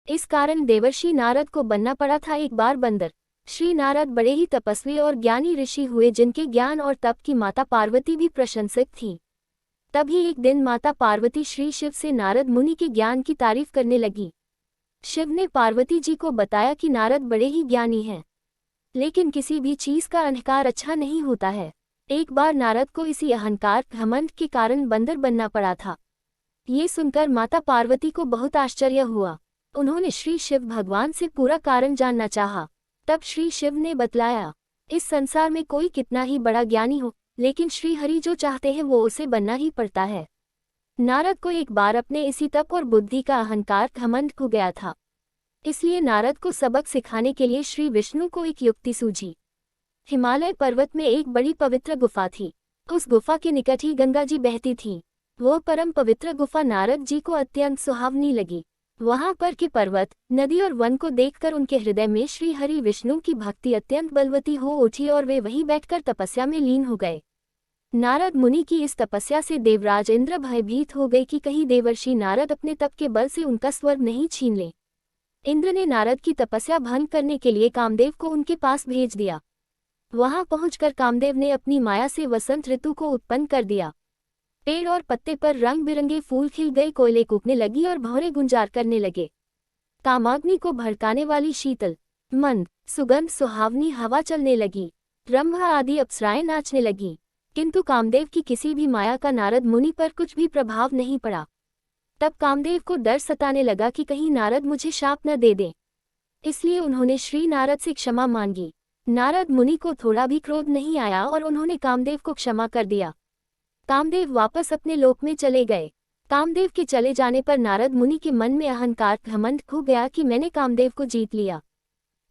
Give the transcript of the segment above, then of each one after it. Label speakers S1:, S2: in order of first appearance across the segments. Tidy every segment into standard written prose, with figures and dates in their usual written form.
S1: इस कारण देवर्षि नारद को बनना पड़ा था एक बार बंदर। श्री नारद बड़े ही तपस्वी और ज्ञानी ऋषि हुए, जिनके ज्ञान और तप की माता पार्वती भी प्रशंसक थी। तभी एक दिन माता पार्वती श्री शिव से नारद मुनि के ज्ञान की तारीफ करने लगी। शिव ने पार्वती जी को बताया कि नारद बड़े ही ज्ञानी हैं, लेकिन किसी भी चीज का अहंकार अच्छा नहीं होता है। एक बार नारद को इसी अहंकार घमंड के कारण बंदर बनना पड़ा था। ये सुनकर माता पार्वती को बहुत आश्चर्य हुआ। उन्होंने श्री शिव भगवान से पूरा कारण जानना चाहा। तब श्री शिव ने बतलाया, इस संसार में कोई कितना ही बड़ा ज्ञानी हो, लेकिन श्री हरि जो चाहते हैं वो उसे बनना ही पड़ता है। नारद को एक बार अपने इसी तप और बुद्धि का अहंकार घमंड खो गया था। इसलिए नारद को सबक सिखाने के लिए श्री विष्णु को एक युक्ति सूझी। हिमालय पर्वत में एक बड़ी पवित्र गुफा थी। उस गुफा के निकट ही गंगा जी बहती थी। वो परम पवित्र गुफा नारद जी को अत्यंत सुहावनी लगी। वहां पर के पर्वत, नदी और वन को देखकर उनके हृदय में श्री हरि विष्णु की भक्ति अत्यंत बलवती हो उठी और वे वहीं बैठकर तपस्या में लीन हो गए। नारद मुनि की इस तपस्या से देवराज इंद्र भयभीत हो गए कि कहीं देवर्षि नारद अपने तप के बल से उनका स्वर्ग नहीं छीन ले। इंद्र ने नारद की तपस्या भंग करने के लिए कामदेव को उनके पास भेज दिया। वहां पहुंचकर कामदेव ने अपनी माया से वसंत ऋतु को उत्पन्न कर दिया। पेड़ और पत्ते पर रंग बिरंगे फूल खिल गए, कोयले कूकने लगी और भौरे गुंजार करने लगे। कामाग्नि को भड़काने वाली शीतल, मंद, सुगंध सुहावनी हवा चलने लगी। ब्रह्मा आदि अप्सराएं नाचने लगी, किंतु कामदेव की किसी भी माया का नारद मुनि पर कुछ भी प्रभाव नहीं पड़ा। तब कामदेव को डर सताने लगा कि कहीं नारद मुझे शाप न दे दें। इसलिए उन्होंने श्री नारद से क्षमा मांगी। नारद मुनि को थोड़ा भी क्रोध नहीं आया और उन्होंने कामदेव को क्षमा कर दिया। कामदेव वापस अपने लोक में चले गए। कामदेव के चले जाने पर नारद मुनि के मन में अहंकार घमंड खो गया कि मैंने कामदेव को जीत लिया।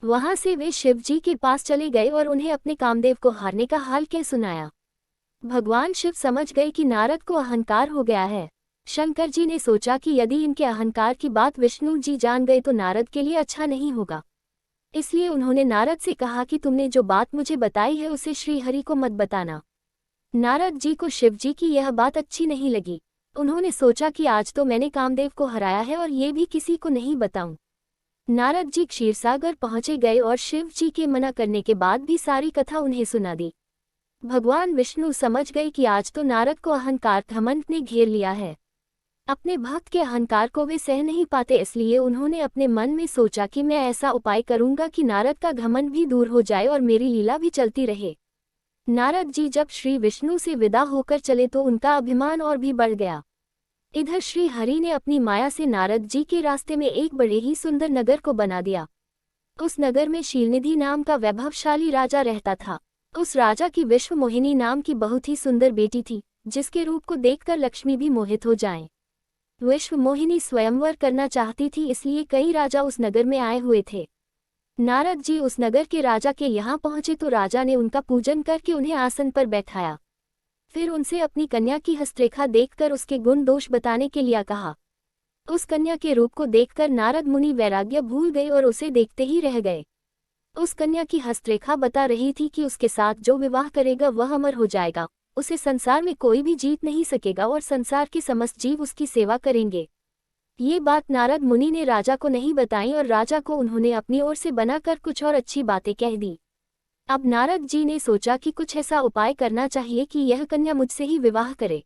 S1: वहां से वे शिव जी के पास चले गए और उन्हें अपने कामदेव को हारने का हाल कह सुनाया। भगवान शिव समझ गए कि नारद को अहंकार हो गया है। शंकर जी ने सोचा कि यदि इनके अहंकार की बात विष्णु जी जान गए तो नारद के लिए अच्छा नहीं होगा। इसलिए उन्होंने नारद से कहा कि तुमने जो बात मुझे बताई है उसे श्री हरि को मत बताना। नारद जी को शिव जी की यह बात अच्छी नहीं लगी। उन्होंने सोचा कि आज तो मैंने कामदेव को हराया है और ये भी किसी को नहीं बताऊं। नारद जी क्षीरसागर पहुंचे गए और शिव जी के मना करने के बाद भी सारी कथा उन्हें सुना दी। भगवान विष्णु समझ गए कि आज तो नारद को अहंकार घमंड ने घेर लिया है। अपने भक्त के अहंकार को वे सह नहीं पाते, इसलिए उन्होंने अपने मन में सोचा कि मैं ऐसा उपाय करूंगा कि नारद का घमंड भी दूर हो जाए और मेरी लीला भी चलती रहे। नारद जी जब श्री विष्णु से विदा होकर चले तो उनका अभिमान और भी बढ़ गया। इधर श्री हरि ने अपनी माया से नारद जी के रास्ते में एक बड़े ही सुंदर नगर को बना दिया। उस नगर में शीलनिधि नाम का वैभवशाली राजा रहता था। उस राजा की विश्व मोहिनी नाम की बहुत ही सुंदर बेटी थी, जिसके रूप को देखकर लक्ष्मी भी मोहित हो जाएं। विश्व मोहिनी स्वयंवर करना चाहती थी, इसलिए कई राजा उस नगर में आए हुए थे। नारद जी उस नगर के राजा के यहाँ पहुंचे तो राजा ने उनका पूजन करके उन्हें आसन पर बैठाया। फिर उनसे अपनी कन्या की हस्तरेखा देखकर उसके गुण दोष बताने के लिए कहा। उस कन्या के रूप को देखकर नारद मुनि वैराग्य भूल गए और उसे देखते ही रह गए। उस कन्या की हस्तरेखा बता रही थी कि उसके साथ जो विवाह करेगा वह अमर हो जाएगा, उसे संसार में कोई भी जीत नहीं सकेगा और संसार के समस्त जीव उसकी सेवा करेंगे। ये बात नारद मुनि ने राजा को नहीं बताई और राजा को उन्होंने अपनी ओर से बनाकर कुछ और अच्छी बातें कह दी। अब नारद जी ने सोचा कि कुछ ऐसा उपाय करना चाहिए कि यह कन्या मुझसे ही विवाह करे।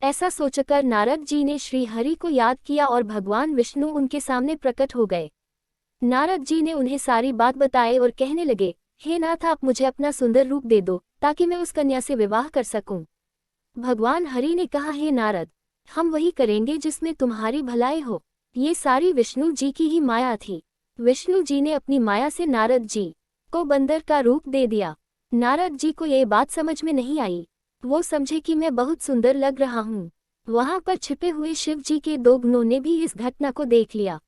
S1: ऐसा सोचकर नारद जी ने श्री हरि को याद किया और भगवान विष्णु उनके सामने प्रकट हो गए। नारद जी ने उन्हें सारी बात बताई और कहने लगे, हे नाथ, आप मुझे अपना सुंदर रूप दे दो ताकि मैं उस कन्या से विवाह कर सकूं। भगवान हरि ने कहा, हे नारद, हम वही करेंगे जिसमें तुम्हारी भलाई हो। ये सारी विष्णु जी की ही माया थी। विष्णु जी ने अपनी माया से नारद जी को बंदर का रूप दे दिया। नारद जी को ये बात समझ में नहीं आई। वो समझे कि मैं बहुत सुंदर लग रहा हूँ। वहां पर छिपे हुए शिव जी के दो गणों ने भी इस घटना को देख लिया।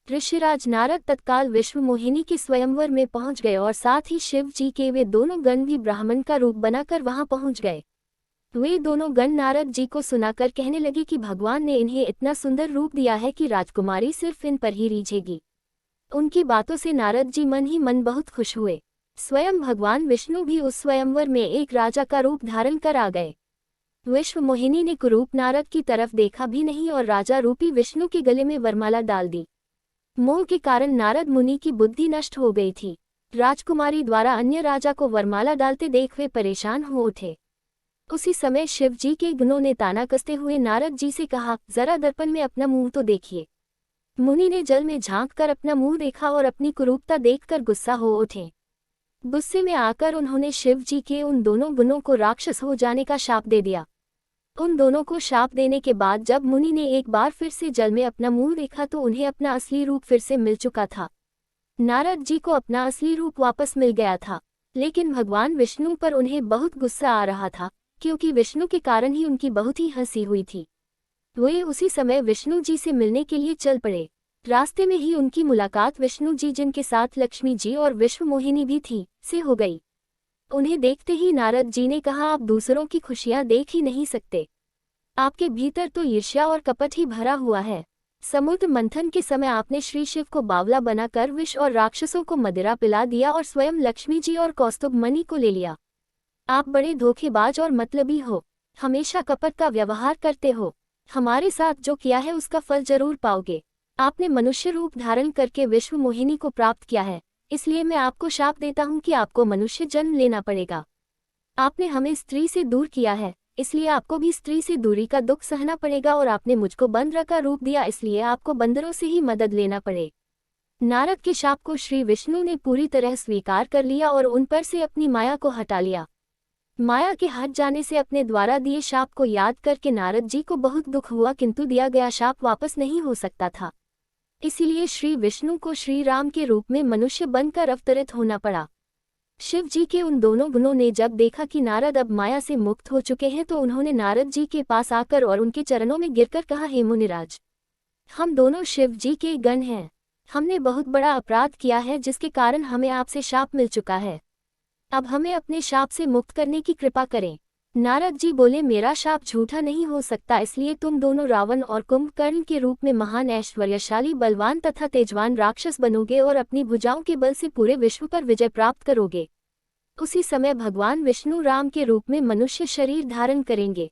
S1: ऋषिराज नारद तत्काल विश्व मोहिनी के स्वयंवर में पहुंच गए और साथ ही शिव जी के वे दोनों गण भी ब्राह्मण का रूप बनाकर वहां पहुंच गए। वे दोनों गण नारद जी को सुनाकर कहने लगे कि भगवान ने इन्हें इतना सुंदर रूप दिया है कि राजकुमारी सिर्फ इन पर ही रीझेगी। उनकी बातों से नारद जी मन ही मन बहुत खुश हुए। स्वयं भगवान विष्णु भी उस स्वयंवर में एक राजा का रूप धारण कर आ गए। विश्व मोहिनी ने कुरूप नारद की तरफ देखा भी नहीं और राजा रूपी विष्णु के गले में वरमाला डाल दी। मोह के कारण नारद मुनि की बुद्धि नष्ट हो गई थी। राजकुमारी द्वारा अन्य राजा को वरमाला डालते देख वे परेशान हो उठे। उसी समय शिव जी के गणों ने ताना कसते हुए नारद जी से कहा, जरा दर्पण में अपना मुंह तो देखिए। मुनि ने जल में झांक कर अपना मुंह देखा और अपनी कुरूपता देखकर गुस्सा हो उठे। गुस्से में आकर उन्होंने शिव जी के उन दोनों गुणों को राक्षस हो जाने का शाप दे दिया। उन दोनों को शाप देने के बाद जब मुनि ने एक बार फिर से जल में अपना मुंह देखा तो उन्हें अपना असली रूप फिर से मिल चुका था। नारद जी को अपना असली रूप वापस मिल गया था, लेकिन भगवान विष्णु पर उन्हें बहुत गुस्सा आ रहा था, क्योंकि विष्णु के कारण ही उनकी बहुत ही हंसी हुई थी। वे उसी समय विष्णु जी से मिलने के लिए चल पड़े। रास्ते में ही उनकी मुलाकात विष्णु जी, जिनके साथ लक्ष्मी जी और विश्व मोहिनी भी थी, से हो गई। उन्हें देखते ही नारद जी ने कहा, आप दूसरों की खुशियां देख ही नहीं सकते। आपके भीतर तो ईर्ष्या और कपट ही भरा हुआ है। समुद्र मंथन के समय आपने श्री शिव को बावला बनाकर विष और राक्षसों को मदिरा पिला दिया और स्वयं लक्ष्मी जी और कौस्तुभ मणि को ले लिया। आप बड़े धोखेबाज और मतलबी हो, हमेशा कपट का व्यवहार करते हो। हमारे साथ जो किया है उसका फल जरूर पाओगे। आपने मनुष्य रूप धारण करके विश्व मोहिनी को प्राप्त किया है, इसलिए मैं आपको शाप देता हूँ कि आपको मनुष्य जन्म लेना पड़ेगा। आपने हमें स्त्री से दूर किया है, इसलिए आपको भी स्त्री से दूरी का दुख सहना पड़ेगा, और आपने मुझको बंदर का रूप दिया, इसलिए आपको बंदरों से ही मदद लेना पड़े। नारद के शाप को श्री विष्णु ने पूरी तरह स्वीकार कर लिया और उन पर से अपनी माया को हटा लिया। माया के हट जाने से अपने द्वारा दिए शाप को याद करके नारद जी को बहुत दुख हुआ, किंतु दिया गया शाप वापस नहीं हो सकता था। इसीलिए श्री विष्णु को श्री राम के रूप में मनुष्य बनकर अवतरित होना पड़ा। शिव जी के उन दोनों गुणों ने जब देखा कि नारद अब माया से मुक्त हो चुके हैं तो उन्होंने नारद जी के पास आकर और उनके चरणों में गिरकर कहा, हे मुनिराज, हम दोनों शिव जी के गण हैं। हमने बहुत बड़ा अपराध किया है जिसके कारण हमें आपसे शाप मिल चुका है। अब हमें अपने शाप से मुक्त करने की कृपा करें। नारद जी बोले, मेरा शाप झूठा नहीं हो सकता, इसलिए तुम दोनों रावण और कुंभकर्ण के रूप में महान ऐश्वर्यशाली, बलवान तथा तेजवान राक्षस बनोगे और अपनी भुजाओं के बल से पूरे विश्व पर विजय प्राप्त करोगे। उसी समय भगवान विष्णु राम के रूप में मनुष्य शरीर धारण करेंगे।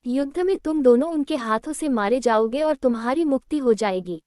S1: युद्ध में तुम दोनों उनके हाथों से मारे जाओगे और तुम्हारी मुक्ति हो जाएगी।